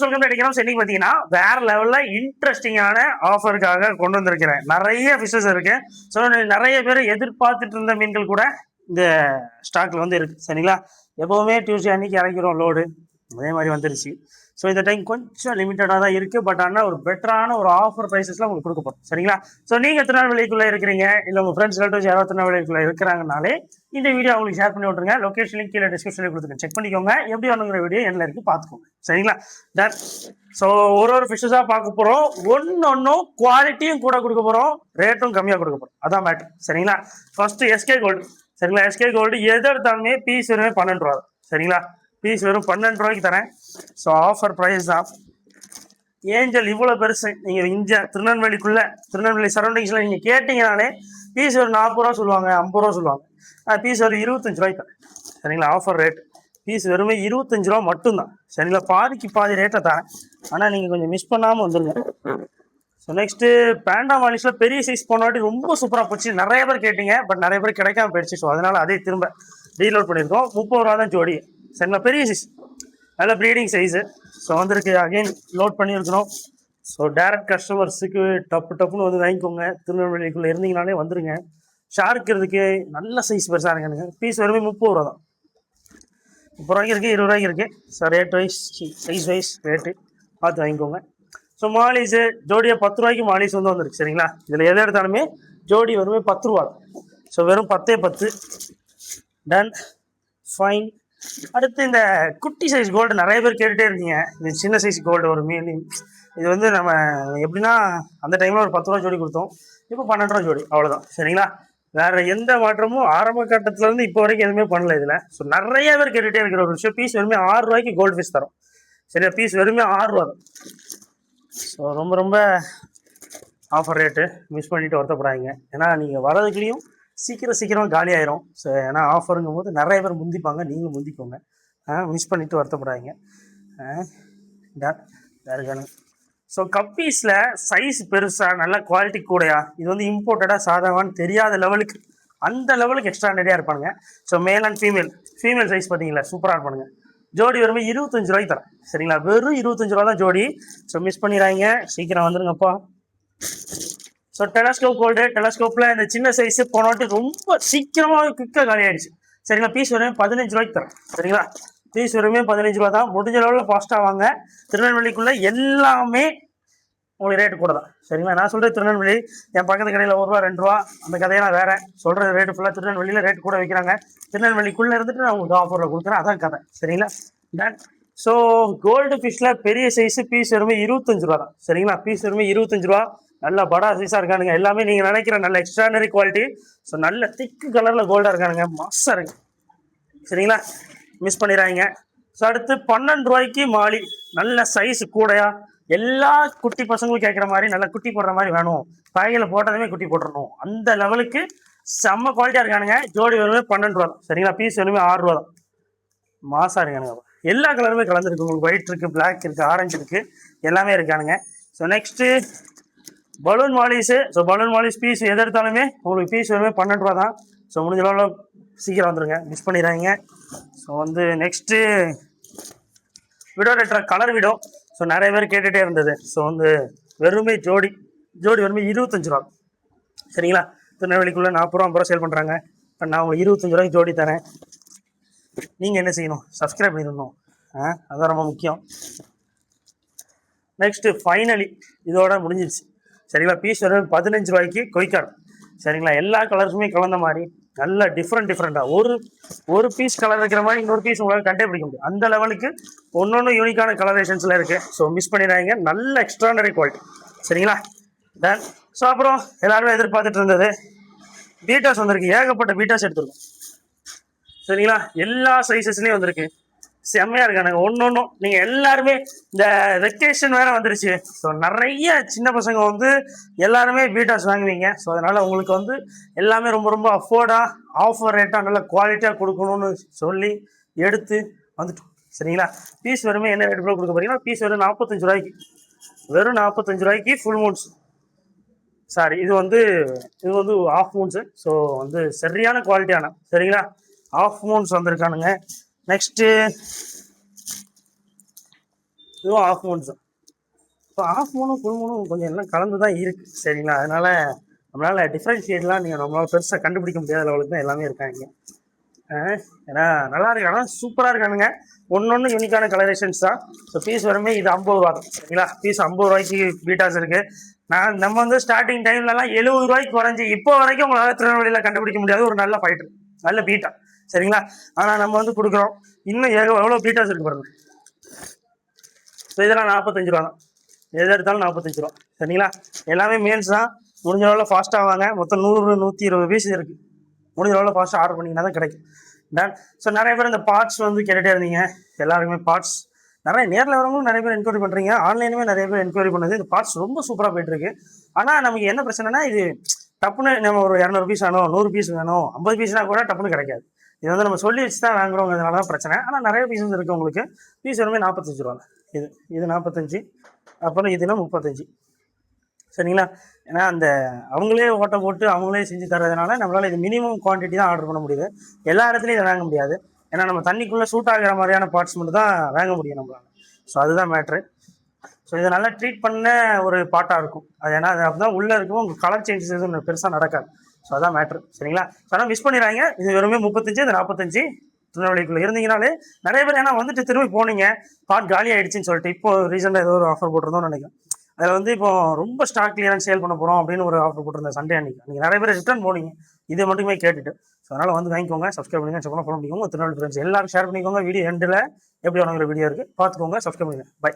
இன்னைக்கு பாத்தீங்கன்னா வேற லெவல்ல இன்ட்ரெஸ்டிங்கான ஆஃபருக்காக கொண்டு வந்திருக்கிறேன். நிறைய ஃபிஷஸ் இருக்கு. ஸோ நிறைய பேர் எதிர்பார்த்துட்டு இருந்த மீன்கள் கூட இந்த ஸ்டாக்ல வந்து இருக்கு. சரிங்களா, எப்பவுமே டியூஸ்டே அன்னைக்கு இறக்கிறோம் லோடு, அதே மாதிரி வந்துருச்சு. ஸோ இந்த டைம் கொஞ்சம் லிமிட்டடாக தான் இருக்குது. பட் ஆனால் ஒரு பெட்டரான ஒரு ஆஃபர் ப்ரைஸஸ்லாம் உங்களுக்கு கொடுக்க போகிறோம். சரிங்களா, ஸோ நீங்கள் திருநெல்வேலிக்குள்ளே இருக்கிறீங்க, இல்லை உங்கள் ஃப்ரெண்ட்ஸ் ரிலேட்டிவ்ஸ் யாராவது திருநெல்வேலிக்குள்ளே இருக்கிறாங்கனாலே இந்த வீடியோ அவங்களுக்கு ஷேர் பண்ணி விட்ருங்க. லொக்கேஷன் லிங்க் கீழே டிஸ்கிரிப்ஷனில் கொடுத்துருங்க, செக் பண்ணிக்கோங்க. எப்படி வேணுங்கிற வீடியோ என்ன இருக்குது பார்த்துக்கோங்க. சரிங்களா, டன். ஸோ ஒரு ஃபிஷ்ஷாக பார்க்க போகிறோம். ஒன்றும் குவாலிட்டியும் கூட கொடுக்க போகிறோம், ரேட்டும் கம்மியாக கொடுக்க போகிறோம். அதான் மேட்ரு. சரிங்களா, ஃபர்ஸ்ட்டு எஸ்கே கோல்டு. சரிங்களா, எஸ்கே கோல்டு எது எடுத்தாலுமே பீஸ் வெறுமே 12 ரூபா. சரிங்களா, பீஸ் வெறும் 12 ரூபாய்க்கு தரேன். ஸோ ஆஃபர் ப்ரைஸ் தான். ஏஞ்சல் இவ்வளோ பெருசு, நீங்கள் இங்கே திருநெல்வேலி சரௌண்டிங்ஸில் நீங்கள் கேட்டிங்கனாலே பீஸ் ஒரு 40 ரூபா சொல்லுவாங்க, 50 ரூபா சொல்லுவாங்க. பீஸ் ஒரு 25 ரூபாய்க்கு தரேன். சரிங்களா, ஆஃபர் ரேட். பீஸ் வெறுமே 25 ரூபா மட்டும்தான். சரிங்களா, பாதிக்கு பாதி ரேட்டை தரேன். ஆனால் நீங்கள் கொஞ்சம் மிஸ் பண்ணாமல் வந்துடுங்க. ஸோ நெக்ஸ்ட்டு பேண்டா மாலிஸில் பெரிய சைஸ் போனாட்டி ரொம்ப சூப்பராக போச்சு. நிறைய பேர் கேட்டிங்க, பட் நிறைய பேர் கிடைக்காம போயிடுச்சு. ஸோ அதனால் அதே திரும்ப ரீலோட் பண்ணியிருக்கோம். 30 ரூபா தான் ஜோடி. சரிங்களா, பெரிய சைஸ், நல்ல ப்ரீடிங் சைஸு. ஸோ வந்துருக்கு, அகெயின் லோட் பண்ணியிருக்கணும். ஸோ டேரக்ட் கஸ்டமர்ஸுக்கு டப்புன்னு வந்து வாங்கிக்கோங்க. திருநெல்வேலிக்குள்ளே இருந்தீங்கனாலே வந்துருங்க. ஷார்க்கிறதுக்கு நல்ல சைஸ் பெருசாக இருக்கானுங்க. பீஸ் வெறுமே 30 ரூபா தான். 30 ரூபாய்க்கு இருக்குது, 20 ரூபாய்க்கு இருக்குது. So rate wise, size wise rate பார்த்து வாங்கிக்கோங்க. ஸோ மாலிஸு ஜோடியாக 10 ரூபாய்க்கு மாலிஸ் வந்து வந்துருக்கு. சரிங்களா, இதில் எதை எடுத்தாலுமே ஜோடி வெறுமே 10 ரூபா. ஸோ வெறும் 10 டன், ஃபைன். அடுத்து இந்த குட்டி சைஸ் கோல்டு நிறைய பேர் கேட்டுகிட்டே இருந்தீங்க. இது சின்ன சைஸ் கோல்டு ஒரு மீன். இது வந்து நம்ம எப்படின்னா அந்த டைமில் ஒரு 10 ரூபா ஜோடி கொடுத்தோம், இப்போ 12 ரூபா ஜோடி, அவ்வளோதான். சரிங்களா, வேறு எந்த மாற்றமும் ஆரம்ப கட்டத்துலேருந்து இப்போ வரைக்கும் எதுவுமே பண்ணல இதில். ஸோ நிறைய பேர் கேட்டுகிட்டே இருக்கிற ஒரு விஷயம், பீஸ் வெறுமே 6 ரூபாய்க்கு கோல்டு ஃபிஷ் தரோம். சரியா, பீஸ் வெறுமே 6 ரூபா தான். ஸோ ரொம்ப ஆஃபர் ரேட்டு, மிஸ் பண்ணிவிட்டு வருத்தப்படாதீங்க. ஏன்னா நீங்கள் வரதுக்குள்ளேயும் சீக்கிரம் காலி ஆயிரும். ஸோ ஏன்னா ஆஃபருங்கும் போது நிறைய பேர் முந்திப்பாங்க, நீங்களும் முந்திக்கோங்க. மிஸ் பண்ணிவிட்டு வருத்தப்படாதீங்க. வேறு ஸோ கப்பீஸில் சைஸ் பெருசாக நல்ல குவாலிட்டி கூடையா, இது வந்து இம்போர்ட்டடாக சாதாவான்னு தெரியாத லெவலுக்கு, அந்த லெவலுக்கு எக்ஸ்ட்ரானரியாக இருப்பானுங்க. So male and female size பார்த்தீங்களா, சூப்பராக இருப்பானுங்க. ஜோடி வெறுமே 25 ரூபாய்க்கு தரேன். சரிங்களா, வெறும் 25 ரூபா தான் ஜோடி. ஸோ மிஸ் பண்ணிடுறாங்க, சீக்கிரம் வந்துருங்கப்பா. ஸோ டெலஸ்கோப் கோல்டு, டெலஸ்கோப்பில் இந்த சின்ன சைஸு போனவாட்டி ரொம்ப சீக்கிரமாக குயிக்காக காலி ஆகிடுச்சு. சரிங்களா, பீஸ் வெறுமே 15 ரூபாய்க்கு தரேன். சரிங்களா, பீஸ் வெறுமே 15 ரூபா தான். முடிஞ்ச லெவலில் ஃபாஸ்ட்டாக வாங்க. திருநெல்வேலிக்குள்ளே எல்லாமே உங்களுக்கு ரேட்டு கூட தான். சரிங்களா, நான் சொல்கிறது திருநெல்வேலி, என் பக்கத்து கடையில் 1 ரூபா 2 ரூபா, அந்த கதையெல்லாம் வேறு. சொல்கிற ரேட்டு ஃபுல்லாக திருநெல்வேலியில் ரேட்டு கூட வைக்கிறாங்க. திருநெல்வேலிக்குள்ளே இருந்துட்டு நான் உங்களுக்கு ஆஃபரில் கொடுக்குறேன், அதான் கதை. சரிங்களா, டன். ஸோ கோல்டு ஃபிஷ்ஷில் பெரிய சைஸு பீஸ் வெறுமே 25 ரூபா தான். சரிங்களா, பீஸ் வெறுமே 25 ரூபா. நல்லா படா சைஸாக இருக்கானுங்க. எல்லாமே நீங்கள் நினைக்கிற நல்ல எக்ஸ்ட்ரானரி குவாலிட்டி. ஸோ நல்ல திக்கு கலரில் கோல்டாக இருக்கானுங்க, மாசாக இருக்கு. சரிங்களா, மிஸ் பண்ணிடுறாங்க. ஸோ அடுத்து 12 ரூபாய்க்கு மாலி, நல்ல சைஸ் கூடையா, எல்லா குட்டி பசங்களும் கேட்குற மாதிரி நல்ல குட்டி போடுற மாதிரி வேணும், காய்களை போட்டதுமே குட்டி போட்டுடணும், அந்த லெவலுக்கு செம்ம குவாலிட்டியாக இருக்கானுங்க. ஜோடி வெறுமே 12 ரூபா தான். சரிங்களா, பீஸ் வெறுமே 6 ரூபா தான். மாசாக இருக்கானுங்க. எல்லா கலருமே கலந்துருக்கு. உங்களுக்கு ஒயிட் இருக்குது, பிளாக் இருக்குது, ஆரஞ்சு இருக்குது, எல்லாமே இருக்கானுங்க. ஸோ நெக்ஸ்ட்டு பலூன் மாலிஸு. ஸோ பலூன் மாலிஸ் பீஸ் எது எடுத்தாலுமே உங்களுக்கு பீஸ் வெறுமே 12 ரூபா தான். ஸோ முடிஞ்ச அளவில் சீக்கிரம் வந்துடுங்க, மிஸ் பண்ணிடுறாங்க. ஸோ வந்து நெக்ஸ்ட்டு விடோ ரெட்ரா கலர் விடோ. ஸோ நிறைய பேர் கேட்டுகிட்டே இருந்தது. ஸோ வந்து வெறுமே ஜோடி வெறுமே 25 ரூபா. சரிங்களா, திருநெல்வேலிக்குள்ளே 40 ரூபா 50 ரூபா சேல் பண்ணுறாங்க. இப்போ நான் உங்களுக்கு 25 ரூபாய்க்கு ஜோடி தரேன். நீங்கள் என்ன செய்யணும், சப்ஸ்கிரைப் பண்ணிடணும், அதுதான் ரொம்ப முக்கியம். நெக்ஸ்ட்டு ஃபைனலி இதோட முடிஞ்சிருச்சு. சரிங்களா, பீஸ் வெறும் 15 ரூபாய்க்கு கொய்க்காடு. சரிங்களா, எல்லா கலர்ஸுமே கலந்த மாதிரி நல்ல டிஃப்ரெண்ட்டாக ஒரு பீஸ் கலர் இருக்கிற மாதிரி இன்னொரு பீஸ் உங்களால் கண்டே பிடிக்க முடியும். அந்த லெவலுக்கு ஒன்று யூனிக்கான கலரேஷன்ஸில் இருக்குது. ஸோ மிஸ் பண்ணிடுறாங்க, நல்ல எக்ஸ்ட்ரானரி குவாலிட்டி. சரிங்களா, டன். ஸோ அப்புறம் எல்லாருமே எதிர்பார்த்துட்டு இருந்தது பீட்டாஸ் வந்திருக்கு. ஏகப்பட்ட பீட்டாஸ் எடுத்துருக்கோம். சரிங்களா, எல்லா சைஸஸ்லேயும் வந்திருக்கு. செம்மையாக இருக்கானுங்க ஒன்றும். நீங்கள் எல்லாருமே இந்த வெக்கேஷன் வேறு வந்துருச்சு. ஸோ நிறைய சின்ன பசங்க வந்து எல்லாருமே பீட்டாஸ் வாங்குவீங்க. ஸோ அதனால் உங்களுக்கு வந்து எல்லாமே ரொம்ப அஃபோர்டாக ஆஃபர் ரேட்டாக நல்ல குவாலிட்டியாக கொடுக்கணும்னு சொல்லி எடுத்து வந்துட்டோம். சரிங்களா, பீஸ் வெறுமே என்ன ரேட்டு கொடுக்க போகிறீங்கன்னா, பீஸ் வெறும் 45 ரூபாய்க்கு, வெறும் 45 ரூபாய்க்கு ஃபுல் மூன்ஸ். சாரி, இது வந்து ஆஃப் மூன்ஸு. ஸோ வந்து சரியான குவாலிட்டியான, சரிங்களா, ஆஃப் மூன்ஸ் வந்திருக்கானுங்க. நெக்ஸ்ட்டு இதுவும் ஆஃப் மூன்ஸ் தான். இப்போ ஆஃப் மூணும் ஃபுல் மூணும் கொஞ்சம் எல்லாம் கலந்து தான் இருக்குது சரிங்களா. அதனால நம்மளால டிஃப்ரென்ஷியேட்லாம் நீங்கள் நம்மளால பெருசாக கண்டுபிடிக்க முடியாத லெவலுக்கு தான் எல்லாமே இருக்காங்க. ஏன்னா நல்லா இருக்கு, ஆனால் சூப்பராக இருக்கானுங்க. ஒன்று யூனிக்கான கலரேஷன்ஸ் தான். ஸோ பீஸ் வருமே இது 50 ரூபா தான் சரிங்களா. பீஸ் 50 ரூபாய்க்கு பீட்டாஸ் இருக்கு. நம்ம வந்து ஸ்டார்டிங் டைம்லலாம் 70 ரூபாய்க்கு குறைஞ்சி இப்போ வரைக்கும் உங்களால் திருநெல்வேலியில் கண்டுபிடிக்க முடியாது ஒரு நல்ல ஃபைட்டர், நல்ல பீட்டா சரிங்களா. ஆனால் நம்ம வந்து கொடுக்குறோம். இன்னும் எவ்வளோ பீட்டாஸ் இருக்கு பாருங்க. ஸோ இதெல்லாம் 45 ரூபா தான். எது எடுத்தாலும் 45 ரூபா சரிங்களா. எல்லாமே மேல்ஸ் தான். முடிஞ்ச அளவில் ஃபாஸ்ட்டாக வாங்க. மொத்தம் 100-120 பீஸ் இருக்குது. முடிஞ்ச அளவில் ஃபாஸ்ட்டாக ஆர்டர் பண்ணிங்கன்னா தான் கிடைக்கும். டன். ஸோ நிறைய பேர் இந்த பார்ட்ஸ் வந்து கேட்டுகிட்டே இருந்தீங்க. எல்லாருக்குமே பார்ட்ஸ் நிறைய நேரில் வரவங்களும் நிறைய பேர் என்கொயரி பண்ணுறீங்க. ஆன்லைனுமே நிறைய பேர் என்கொயரி பண்ணுது. இந்த பார்ட்ஸ் ரொம்ப சூப்பராக போயிட்டுருக்கு. ஆனால் நமக்கு என்ன பிரச்சனைனா இது டப்புன்னு நம்ம ஒரு 200 பீஸ் வேணும், 100 பீஸ் வேணும், 50 பீஸ்னா கூட டப்புன்னு கிடைக்காது. இது வந்து நம்ம சொல்லி வச்சு தான் வாங்குறோங்கிறதுனால தான் பிரச்சனை. ஆனால் நிறைய பீஸ் வந்து இருக்குது உங்களுக்கு. பீஸ் வருமே 45 ரூபா. இது 45, அப்புறம் இதுனா 35 சரிங்களா. ஏன்னா அந்த அவங்களே ஓட்டை போட்டு அவங்களே செஞ்சு தர்றதுனால நம்மளால் இது மினிமம் குவான்டிட்டி தான் ஆர்டர் பண்ண முடியுது. எல்லா இடத்துலையும் இதை வாங்க முடியாது. ஏன்னா நம்ம தண்ணிக்குள்ளே சூட் ஆகிற மாதிரியான பார்ட்ஸ் மட்டும் தான் வாங்க முடியும் நம்மளால். ஸோ அதுதான் மேட்ரு. ஸோ இதை நல்லா ட்ரீட் பண்ண ஒரு பாட்டாக இருக்கும் அது. ஏன்னா அது அப்படி தான் உள்ளே இருக்கும். உங்கள் கலர் சேஞ்சஸ் எதுவும் பெருசாக நடக்காது. ஸோ அதான் மேட்ரு சரிங்களா. ஸோ ஆனால் மிஸ் பண்ணிடுறாங்க. இது வெறுமே 35, இது 45. திருநெல்வேலிக்குள்ளே இருந்தீங்கனாலே நிறைய பேர் ஏன்னா வந்துட்டு திரும்பி போனீங்க பார்ட் காலி ஆகிடுச்சின்னு சொல்லிட்டு இப்போ ரீசெண்டாக ஏதோ ஒரு ஆஃபர் போட்டிருந்தோம்னு நினைக்கிறேன். அதில் வந்து இப்போ ரொம்ப ஸ்டாக் கிளியரன்ஸ் சேல் பண்ண போகிறோம் அப்படின்னு ஒரு ஆஃபர் போட்டிருந்தேன் சண்டே அன்றைக்கி. நீங்கள் நிறைய பேர் ரிட்டர்ன் போனீங்க இதை மட்டுமே கேட்டுட்டு. ஸோ அதனால் வந்து வாங்கிக்கோங்க, சப்ஸ்கிரைப் பண்ணுங்க, செக் பண்ண முடியும். திருநெல்வேலி ஃப்ரெண்ட்ஸ் எல்லாரும் ஷேர் பண்ணிக்கோங்க. வீடியோ எண்டில் எப்படி வேணுங்கிற வீடியோ இருக்குது பார்த்துக்கோங்க, சப்ஸ்கிரைப் பண்ணுங்கள். பை.